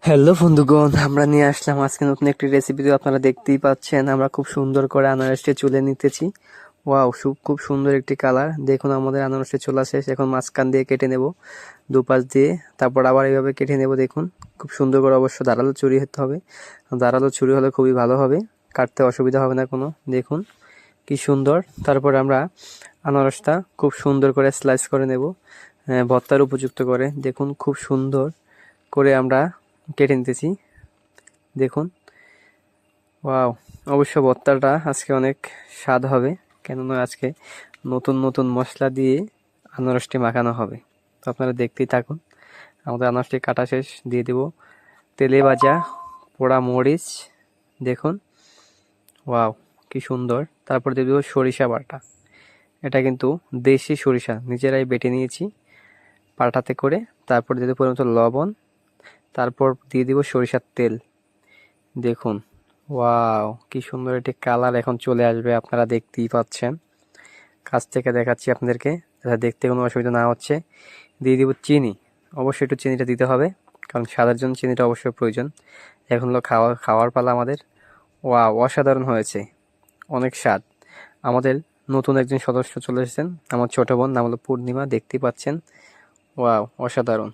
Hello বন্ধুগণ, আমরা নিয়ে আসলাম আজকে নতুন একটি রেসিপি। তো আপনারা দেখতেই পাচ্ছেন আমরা খুব সুন্দর করে আনারসটি চুলে নিতেছি। ওয়াও, খুব সুন্দর একটি কালার। দেখুন আমাদের আনারসটি চুলা শেষ। এখন মাঝখান দিয়ে কেটে নেব, দুপাশ দিয়ে, তারপর আবার এইভাবে কেটে নেব। দেখুন খুব সুন্দর করে, অবশ্য ধারালো ছুরি হতে হবে, ধারালো ছুরি হলে খুবই ভালো হবে, কাটতে অসুবিধা হবে না কোনো। দেখুন কি সুন্দর। তারপর আমরা আনারসটা খুব সুন্দর করে স্লাইস করে নেব, ভর্তার উপযুক্ত করে। দেখুন খুব সুন্দর করে আমরা কেটে নিতেছি। দেখুন, ওয়াও, অবশ্য ভর্তাটা আজকে অনেক স্বাদ হবে, কেননা আজকে নতুন নতুন মশলা দিয়ে আনারসটি মাখানো হবে। তো আপনারা দেখতেই থাকুন। আমাদের আনারসটি কাটা শেষ। দিয়ে দেব তেলে ভাজা পোড়া মরিচ। দেখুন, ওয়াও, কি সুন্দর। তারপর দিয়ে দেবো সরিষা বাটা। এটা কিন্তু দেশি সরিষা, নিজেরাই বেটে নিয়েছি পাটাতে করে। তারপর দিয়ে দেবো পরিমতো লবণ। তারপর দিয়ে দিব সরিষার তেল। দেখুন, ওয়াও, কি সুন্দর একটি কালার এখন চলে আসবে, আপনারা দেখতেই পাচ্ছেন। কাছ থেকে দেখাচ্ছি আপনাদেরকে, যাতে দেখতে কোনো অসুবিধা না হচ্ছে। দিয়ে দিব চিনি। অবশ্যই একটু চিনিটা দিতে হবে, কারণ স্বাদের জন্য চিনিটা অবশ্যই প্রয়োজন। এখন হলো খাওয়ার পালা আমাদের। ওয়াও, অসাধারণ হয়েছে, অনেক স্বাদ। আমাদের নতুন একজন সদস্য চলে এসেছেন, আমার ছোট বোন, নাম হলো পূর্ণিমা, দেখতেই পাচ্ছেন। ওয়াও, অসাধারণ।